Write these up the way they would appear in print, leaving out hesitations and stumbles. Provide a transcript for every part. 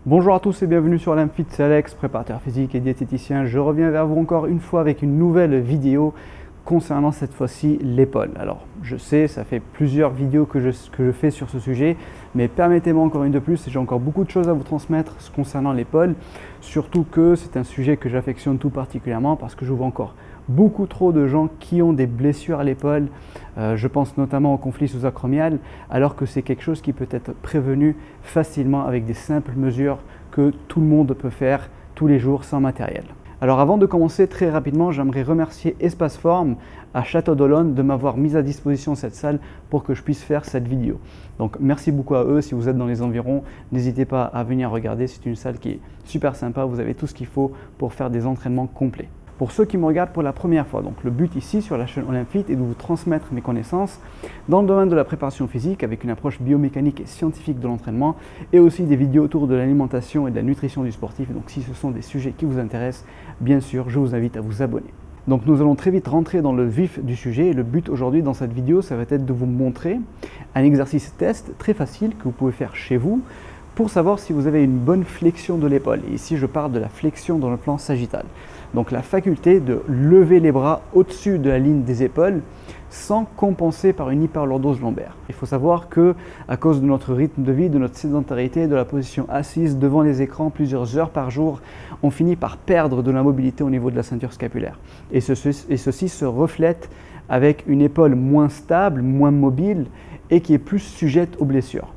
Bonjour à tous et bienvenue sur l'Amfit, c'est Alex, préparateur physique et diététicien. Je reviens vers vous encore une fois avec une nouvelle vidéo concernant cette fois-ci l'épaule. Alors je sais, ça fait plusieurs vidéos que je fais sur ce sujet, mais permettez-moi encore une de plus, j'ai encore beaucoup de choses à vous transmettre concernant l'épaule, surtout que c'est un sujet que j'affectionne tout particulièrement parce que je vois encore beaucoup trop de gens qui ont des blessures à l'épaule, je pense notamment au conflit sous-acromial, alors que c'est quelque chose qui peut être prévenu facilement avec des simples mesures que tout le monde peut faire tous les jours sans matériel. Alors avant de commencer, très rapidement, j'aimerais remercier Espaceform à Château d'Olonne de m'avoir mis à disposition cette salle pour que je puisse faire cette vidéo. Donc merci beaucoup à eux, si vous êtes dans les environs, n'hésitez pas à venir regarder, c'est une salle qui est super sympa, vous avez tout ce qu'il faut pour faire des entraînements complets. Pour ceux qui me regardent pour la première fois, donc le but ici sur la chaîne Olymfit est de vous transmettre mes connaissances dans le domaine de la préparation physique avec une approche biomécanique et scientifique de l'entraînement et aussi des vidéos autour de l'alimentation et de la nutrition du sportif. Donc si ce sont des sujets qui vous intéressent, bien sûr, je vous invite à vous abonner. Donc nous allons très vite rentrer dans le vif du sujet et le but aujourd'hui dans cette vidéo, ça va être de vous montrer un exercice test très facile que vous pouvez faire chez vous pour savoir si vous avez une bonne flexion de l'épaule. Et ici, je parle de la flexion dans le plan sagittal. Donc la faculté de lever les bras au-dessus de la ligne des épaules sans compenser par une hyperlordose lombaire. Il faut savoir que à cause de notre rythme de vie, de notre sédentarité, de la position assise devant les écrans plusieurs heures par jour, on finit par perdre de la mobilité au niveau de la ceinture scapulaire. Et ceci se reflète avec une épaule moins stable, moins mobile et qui est plus sujette aux blessures.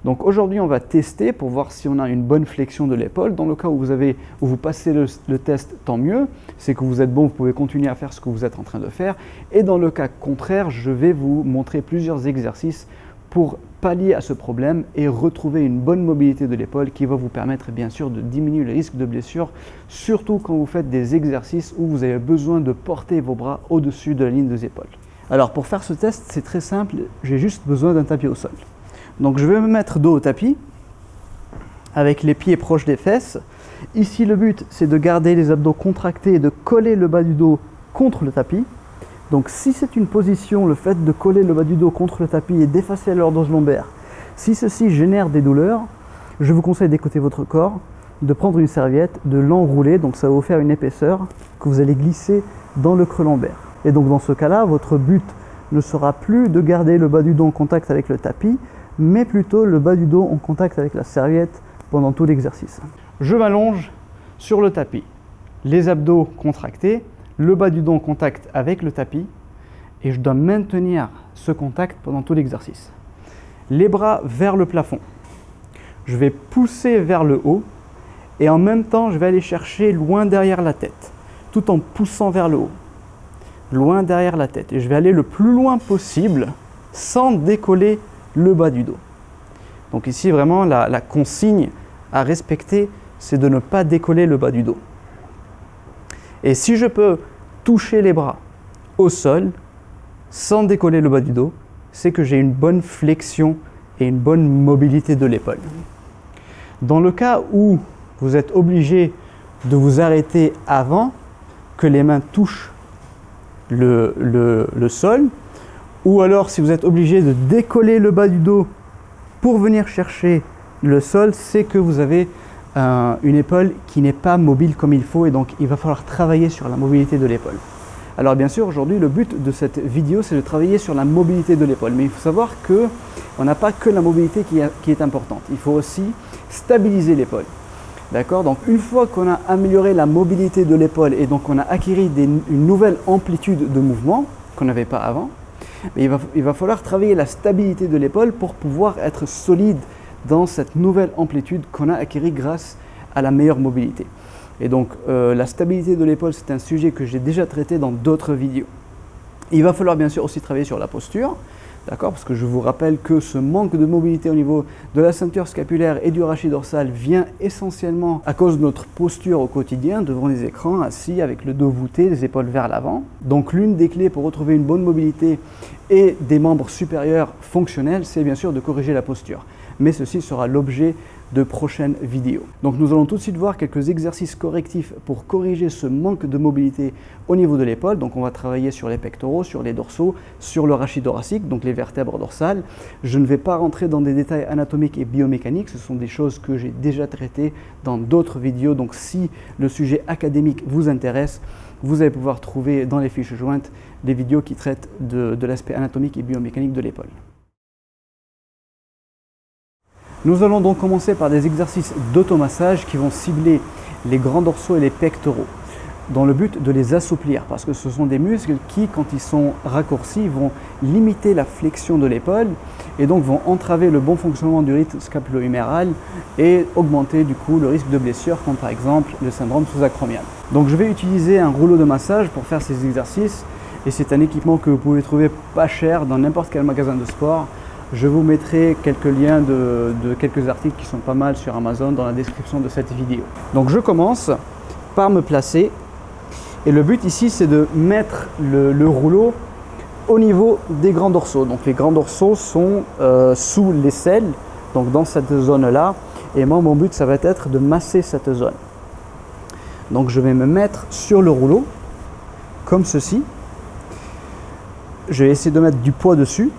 Donc aujourd'hui, on va tester pour voir si on a une bonne flexion de l'épaule. Dans le cas où vous passez le test, tant mieux. C'est que vous êtes bon, vous pouvez continuer à faire ce que vous êtes en train de faire. Et dans le cas contraire, je vais vous montrer plusieurs exercices pour pallier à ce problème et retrouver une bonne mobilité de l'épaule qui va vous permettre bien sûr de diminuer le risque de blessure, surtout quand vous faites des exercices où vous avez besoin de porter vos bras au-dessus de la ligne des épaules. Alors pour faire ce test, c'est très simple, j'ai juste besoin d'un tapis au sol. Donc je vais me mettre dos au tapis, avec les pieds proches des fesses. Ici le but c'est de garder les abdos contractés et de coller le bas du dos contre le tapis. Donc si c'est une position, le fait de coller le bas du dos contre le tapis et d'effacer la lordose lombaire, si ceci génère des douleurs, je vous conseille d'écouter votre corps, de prendre une serviette, de l'enrouler, donc ça va vous faire une épaisseur que vous allez glisser dans le creux lombaire. Et donc dans ce cas-là, votre but ne sera plus de garder le bas du dos en contact avec le tapis, mais plutôt le bas du dos en contact avec la serviette pendant tout l'exercice. Je m'allonge sur le tapis, les abdos contractés, le bas du dos en contact avec le tapis et je dois maintenir ce contact pendant tout l'exercice. Les bras vers le plafond. Je vais pousser vers le haut et en même temps je vais aller chercher loin derrière la tête, tout en poussant vers le haut, loin derrière la tête. Et je vais aller le plus loin possible sans décoller le bas du dos. Donc ici vraiment la consigne à respecter, c'est de ne pas décoller le bas du dos. Et si je peux toucher les bras au sol sans décoller le bas du dos, c'est que j'ai une bonne flexion et une bonne mobilité de l'épaule. Dans le cas où vous êtes obligé de vous arrêter avant que les mains touchent le sol, ou alors si vous êtes obligé de décoller le bas du dos pour venir chercher le sol, c'est que vous avez une épaule qui n'est pas mobile comme il faut et donc il va falloir travailler sur la mobilité de l'épaule. Alors bien sûr, aujourd'hui, le but de cette vidéo, c'est de travailler sur la mobilité de l'épaule. Mais il faut savoir qu'on n'a pas que la mobilité qui est importante. Il faut aussi stabiliser l'épaule. D'accord? Donc une fois qu'on a amélioré la mobilité de l'épaule et donc on a acquis une nouvelle amplitude de mouvement qu'on n'avait pas avant, il va falloir travailler la stabilité de l'épaule pour pouvoir être solide dans cette nouvelle amplitude qu'on a acquis grâce à la meilleure mobilité. Et donc la stabilité de l'épaule, c'est un sujet que j'ai déjà traité dans d'autres vidéos. Il va falloir bien sûr aussi travailler sur la posture, d'accord, parce que je vous rappelle que ce manque de mobilité au niveau de la ceinture scapulaire et du rachis dorsal vient essentiellement à cause de notre posture au quotidien devant les écrans, assis avec le dos voûté, les épaules vers l'avant. Donc l'une des clés pour retrouver une bonne mobilité et des membres supérieurs fonctionnels, c'est bien sûr de corriger la posture. Mais ceci sera l'objet de prochaines vidéos. Donc nous allons tout de suite voir quelques exercices correctifs pour corriger ce manque de mobilité au niveau de l'épaule. Donc on va travailler sur les pectoraux, sur les dorsaux, sur le rachis thoracique, donc les vertèbres dorsales. Je ne vais pas rentrer dans des détails anatomiques et biomécaniques, ce sont des choses que j'ai déjà traitées dans d'autres vidéos. Donc si le sujet académique vous intéresse, vous allez pouvoir trouver dans les fiches jointes des vidéos qui traitent de l'aspect anatomique et biomécanique de l'épaule. Nous allons donc commencer par des exercices d'automassage qui vont cibler les grands dorsaux et les pectoraux, dans le but de les assouplir, parce que ce sont des muscles qui, quand ils sont raccourcis, vont limiter la flexion de l'épaule et donc vont entraver le bon fonctionnement du rythme scapulo-huméral et augmenter du coup le risque de blessure, comme par exemple le syndrome sous-acromial. Donc je vais utiliser un rouleau de massage pour faire ces exercices et c'est un équipement que vous pouvez trouver pas cher dans n'importe quel magasin de sport. Je vous mettrai quelques liens de quelques articles qui sont pas mal sur Amazon dans la description de cette vidéo. Donc je commence par me placer et le but ici c'est de mettre le rouleau au niveau des grands dorsaux. Donc les grands dorsaux sont sous l'aisselle, donc dans cette zone là, et moi mon but ça va être de masser cette zone. Donc je vais me mettre sur le rouleau comme ceci, je vais essayer de mettre du poids dessus.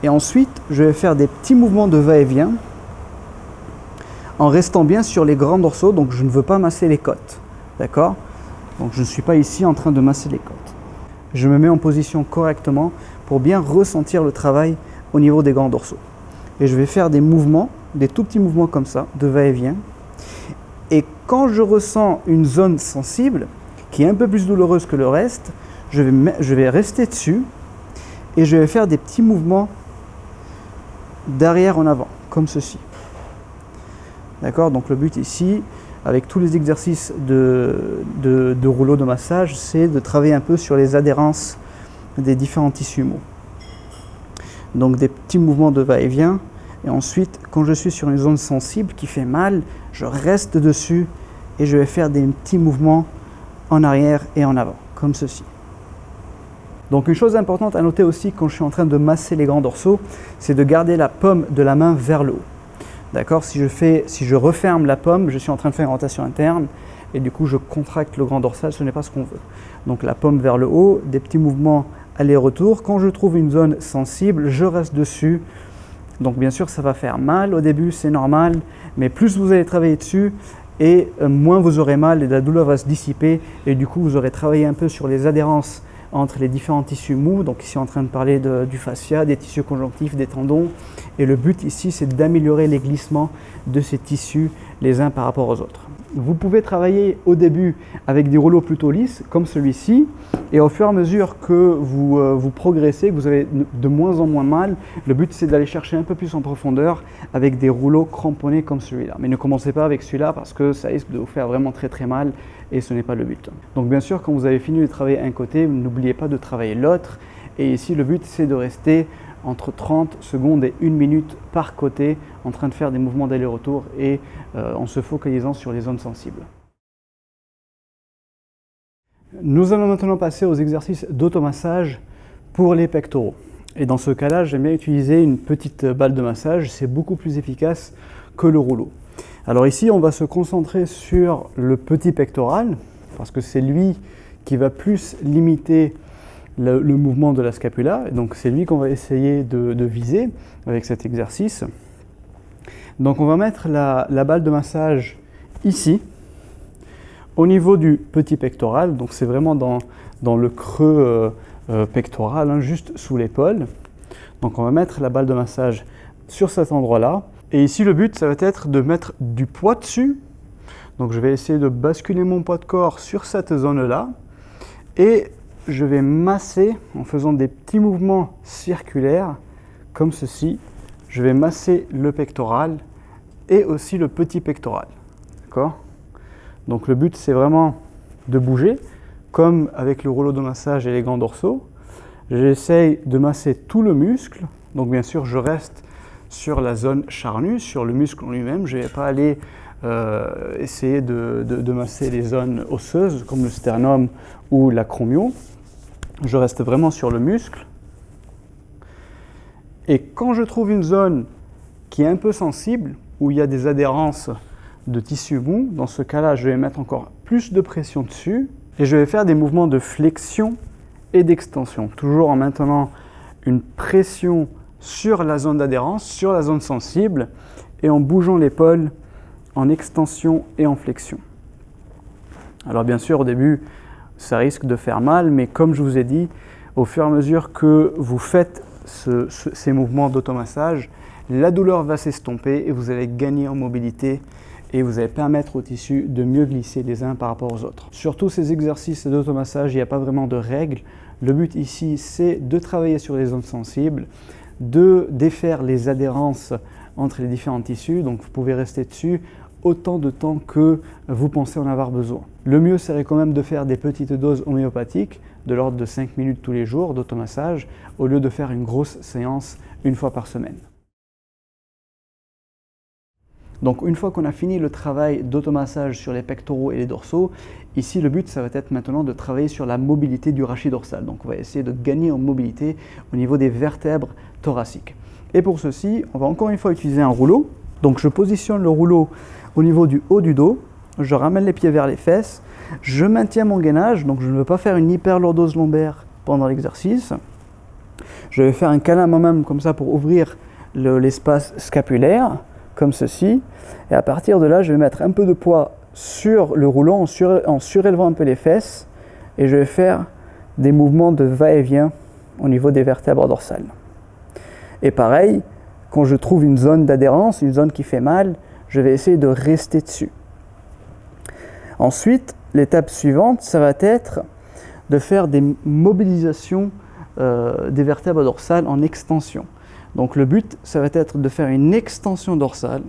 Et ensuite, je vais faire des petits mouvements de va-et-vient en restant bien sur les grands dorsaux. Donc, je ne veux pas masser les côtes. D'accord? Donc, je ne suis pas ici en train de masser les côtes. Je me mets en position correctement pour bien ressentir le travail au niveau des grands dorsaux. Et je vais faire des mouvements, des tout petits mouvements comme ça, de va-et-vient. Et quand je ressens une zone sensible, qui est un peu plus douloureuse que le reste, je vais rester dessus et je vais faire des petits mouvements d'arrière en avant, comme ceci. D'accord? Donc le but ici, avec tous les exercices de rouleau de massage, c'est de travailler un peu sur les adhérences des différents tissus mous. Donc des petits mouvements de va-et-vient. Et ensuite, quand je suis sur une zone sensible qui fait mal, je reste dessus et je vais faire des petits mouvements en arrière et en avant, comme ceci. Donc une chose importante à noter aussi quand je suis en train de masser les grands dorsaux, c'est de garder la paume de la main vers le haut. D'accord? Si je referme la paume, je suis en train de faire une rotation interne et du coup je contracte le grand dorsal, ce n'est pas ce qu'on veut. Donc la paume vers le haut, des petits mouvements aller-retour. Quand je trouve une zone sensible, je reste dessus. Donc bien sûr ça va faire mal au début, c'est normal, mais plus vous allez travailler dessus et moins vous aurez mal et la douleur va se dissiper et du coup vous aurez travaillé un peu sur les adhérences entre les différents tissus mous. Donc ici on est en train de parler du fascia, des tissus conjonctifs, des tendons. Et le but ici c'est d'améliorer les glissements de ces tissus les uns par rapport aux autres. Vous pouvez travailler au début avec des rouleaux plutôt lisses comme celui-ci. Et au fur et à mesure que vous progressez, que vous avez de moins en moins mal, le but c'est d'aller chercher un peu plus en profondeur avec des rouleaux cramponnés comme celui-là. Mais ne commencez pas avec celui-là parce que ça risque de vous faire vraiment très très mal et ce n'est pas le but. Donc bien sûr, quand vous avez fini de travailler un côté, n'oubliez pas de travailler l'autre. Et ici, le but c'est de rester entre 30 secondes et 1 minute par côté en train de faire des mouvements d'aller-retour et en se focalisant sur les zones sensibles. Nous allons maintenant passer aux exercices d'automassage pour les pectoraux. Et dans ce cas-là, j'aime bien utiliser une petite balle de massage, c'est beaucoup plus efficace que le rouleau. Alors ici, on va se concentrer sur le petit pectoral, parce que c'est lui qui va plus limiter le mouvement de la scapula. Donc c'est lui qu'on va essayer de viser avec cet exercice. Donc on va mettre la balle de massage ici, au niveau du petit pectoral. Donc c'est vraiment dans le creux pectoral, hein, juste sous l'épaule. Donc on va mettre la balle de massage sur cet endroit-là. Et ici le but, ça va être de mettre du poids dessus. Donc je vais essayer de basculer mon poids de corps sur cette zone-là. Et je vais masser en faisant des petits mouvements circulaires, comme ceci. Je vais masser le pectoral et aussi le petit pectoral. D'accord ? Donc le but, c'est vraiment de bouger, comme avec le rouleau de massage et les grands dorsaux. J'essaye de masser tout le muscle. Donc bien sûr, je reste sur la zone charnue, sur le muscle en lui-même. Je ne vais pas aller essayer de masser les zones osseuses, comme le sternum ou l'acromio. Je reste vraiment sur le muscle. Et quand je trouve une zone qui est un peu sensible, où il y a des adhérences de tissu mou. Dans ce cas-là, je vais mettre encore plus de pression dessus et je vais faire des mouvements de flexion et d'extension, toujours en maintenant une pression sur la zone d'adhérence, sur la zone sensible, et en bougeant l'épaule en extension et en flexion. Alors bien sûr, au début, ça risque de faire mal, mais comme je vous ai dit, au fur et à mesure que vous faites ces mouvements d'automassage, la douleur va s'estomper et vous allez gagner en mobilité et vous allez permettre au tissu de mieux glisser les uns par rapport aux autres. Sur tous ces exercices d'automassage, il n'y a pas vraiment de règles. Le but ici, c'est de travailler sur les zones sensibles, de défaire les adhérences entre les différents tissus. Donc vous pouvez rester dessus autant de temps que vous pensez en avoir besoin. Le mieux serait quand même de faire des petites doses homéopathiques de l'ordre de 5 minutes tous les jours d'automassage au lieu de faire une grosse séance une fois par semaine. Donc une fois qu'on a fini le travail d'automassage sur les pectoraux et les dorsaux, ici le but ça va être maintenant de travailler sur la mobilité du rachis dorsal. Donc on va essayer de gagner en mobilité au niveau des vertèbres thoraciques. Et pour ceci, on va encore une fois utiliser un rouleau. Donc je positionne le rouleau au niveau du haut du dos, je ramène les pieds vers les fesses, je maintiens mon gainage, donc je ne veux pas faire une hyperlordose lombaire pendant l'exercice. Je vais faire un câlin à moi-même comme ça pour ouvrir l'espace scapulaire, comme ceci. Et à partir de là, je vais mettre un peu de poids sur le rouleau en surélevant un peu les fesses et je vais faire des mouvements de va-et-vient au niveau des vertèbres dorsales. Et pareil, quand je trouve une zone d'adhérence, une zone qui fait mal, je vais essayer de rester dessus. Ensuite, l'étape suivante, ça va être de faire des mobilisations des vertèbres dorsales en extension. Donc le but, ça va être de faire une extension dorsale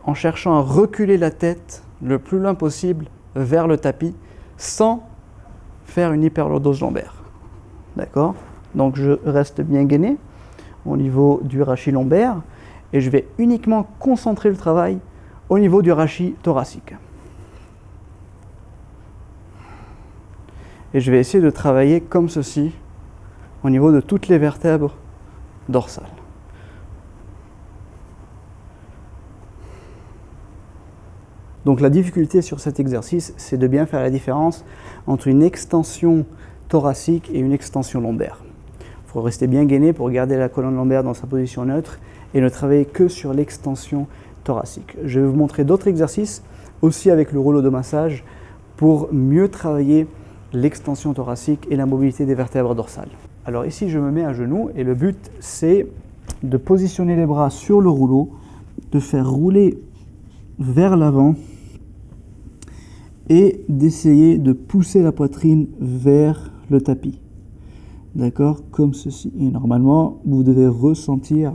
en cherchant à reculer la tête le plus loin possible vers le tapis sans faire une hyperlordose lombaire. D'accord? Donc je reste bien gainé au niveau du rachis lombaire et je vais uniquement concentrer le travail au niveau du rachis thoracique. Et je vais essayer de travailler comme ceci au niveau de toutes les vertèbres dorsales. Donc la difficulté sur cet exercice, c'est de bien faire la différence entre une extension thoracique et une extension lombaire. Il faut rester bien gainé pour garder la colonne lombaire dans sa position neutre et ne travailler que sur l'extension thoracique. Je vais vous montrer d'autres exercices aussi avec le rouleau de massage pour mieux travailler l'extension thoracique et la mobilité des vertèbres dorsales. Alors ici, je me mets à genoux et le but, c'est de positionner les bras sur le rouleau, de faire rouler vers l'avant et d'essayer de pousser la poitrine vers le tapis. D'accord? Comme ceci. Et normalement, vous devez ressentir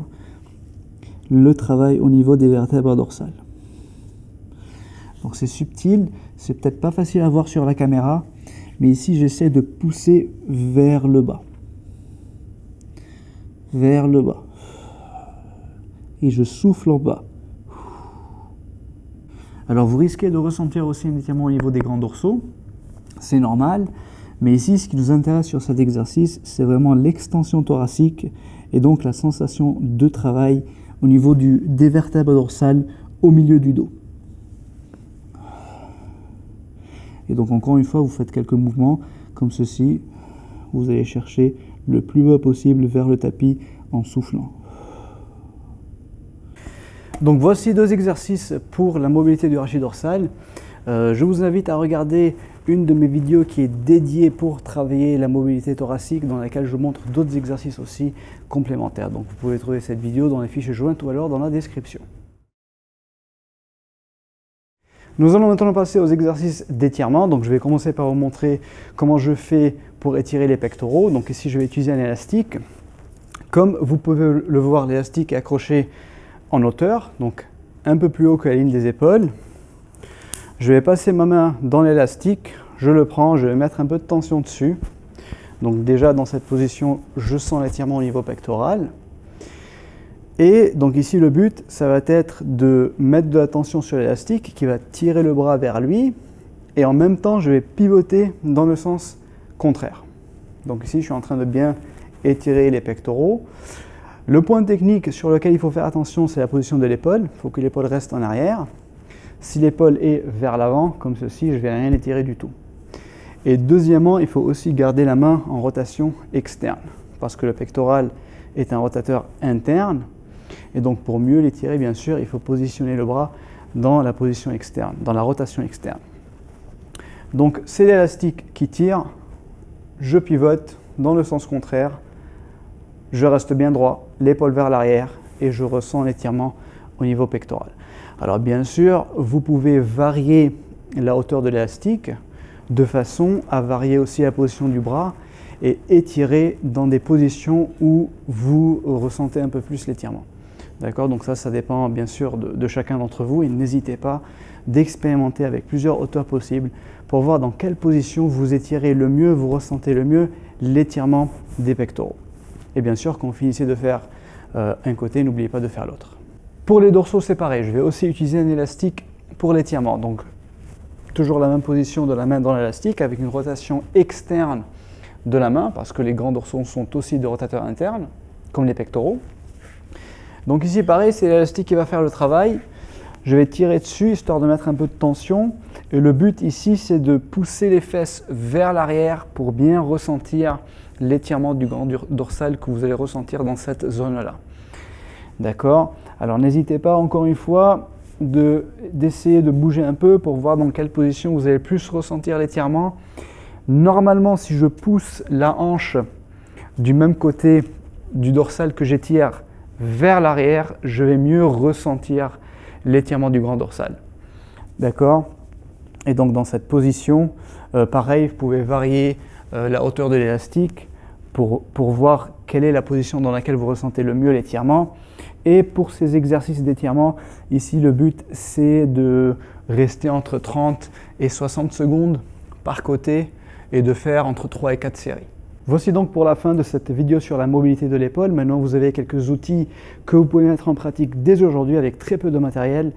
le travail au niveau des vertèbres dorsales. Donc c'est subtil, c'est peut-être pas facile à voir sur la caméra, mais ici j'essaie de pousser vers le bas. Vers le bas. Et je souffle en bas. Alors vous risquez de ressentir aussi un étirement au niveau des grands dorsaux, c'est normal, mais ici ce qui nous intéresse sur cet exercice, c'est vraiment l'extension thoracique et donc la sensation de travail au niveau des vertèbres dorsales au milieu du dos. Et donc encore une fois, vous faites quelques mouvements comme ceci, vous allez chercher le plus bas possible vers le tapis en soufflant. Donc voici deux exercices pour la mobilité du rachis dorsal. Je vous invite à regarder une de mes vidéos qui est dédiée pour travailler la mobilité thoracique, dans laquelle je montre d'autres exercices aussi complémentaires. Donc vous pouvez trouver cette vidéo dans les fiches jointes ou alors dans la description. Nous allons maintenant passer aux exercices d'étirement. Donc je vais commencer par vous montrer comment je fais pour étirer les pectoraux. Donc ici je vais utiliser un élastique. Comme vous pouvez le voir, l'élastique est accroché en hauteur, donc un peu plus haut que la ligne des épaules. Je vais passer ma main dans l'élastique, je le prends, je vais mettre un peu de tension dessus. Donc déjà dans cette position, je sens l'étirement au niveau pectoral. Et donc ici le but, ça va être de mettre de la tension sur l'élastique qui va tirer le bras vers lui. Et en même temps, je vais pivoter dans le sens contraire. Donc ici, je suis en train de bien étirer les pectoraux. Le point technique sur lequel il faut faire attention, c'est la position de l'épaule. Il faut que l'épaule reste en arrière. Si l'épaule est vers l'avant, comme ceci, je ne vais rien étirer du tout. Et deuxièmement, il faut aussi garder la main en rotation externe, parce que le pectoral est un rotateur interne. Et donc pour mieux l'étirer, bien sûr, il faut positionner le bras dans la position externe, dans la rotation externe. Donc c'est l'élastique qui tire, je pivote dans le sens contraire, je reste bien droit, l'épaule vers l'arrière et je ressens l'étirement au niveau pectoral. Alors bien sûr, vous pouvez varier la hauteur de l'élastique de façon à varier aussi la position du bras et étirer dans des positions où vous ressentez un peu plus l'étirement. D'accord? Donc ça dépend bien sûr de chacun d'entre vous et n'hésitez pas d'expérimenter avec plusieurs hauteurs possibles pour voir dans quelle position vous étirez le mieux, vous ressentez le mieux l'étirement des pectoraux. Et bien sûr, quand vous finissez de faire un côté, n'oubliez pas de faire l'autre. Pour les dorsaux, c'est pareil, je vais aussi utiliser un élastique pour l'étirement. Donc toujours la même position de la main dans l'élastique avec une rotation externe de la main parce que les grands dorsaux sont aussi des rotateurs internes, comme les pectoraux. Donc ici, pareil, c'est l'élastique qui va faire le travail. Je vais tirer dessus, histoire de mettre un peu de tension. Et le but ici, c'est de pousser les fesses vers l'arrière pour bien ressentir l'étirement du grand dorsal que vous allez ressentir dans cette zone-là. D'accord? Alors n'hésitez pas, encore une fois, d'essayer de bouger un peu pour voir dans quelle position vous allez plus ressentir l'étirement. Normalement, si je pousse la hanche du même côté du dorsal que j'étire vers l'arrière, je vais mieux ressentir l'étirement du grand dorsal. D'accord? Et donc dans cette position, pareil, vous pouvez varier la hauteur de l'élastique pour voir quelle est la position dans laquelle vous ressentez le mieux l'étirement. Et pour ces exercices d'étirement, ici le but c'est de rester entre 30 et 60 secondes par côté et de faire entre 3 et 4 séries. Voici donc pour la fin de cette vidéo sur la mobilité de l'épaule. Maintenant, vous avez quelques outils que vous pouvez mettre en pratique dès aujourd'hui avec très peu de matériel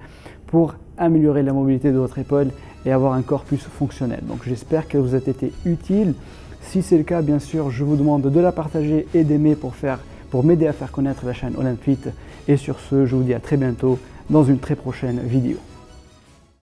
pour améliorer la mobilité de votre épaule et avoir un corps plus fonctionnel. Donc j'espère qu'elle vous a été utile. Si c'est le cas, bien sûr, je vous demande de la partager et d'aimer pour m'aider à faire connaître la chaîne Olymfit. Et sur ce, je vous dis à très bientôt dans une très prochaine vidéo.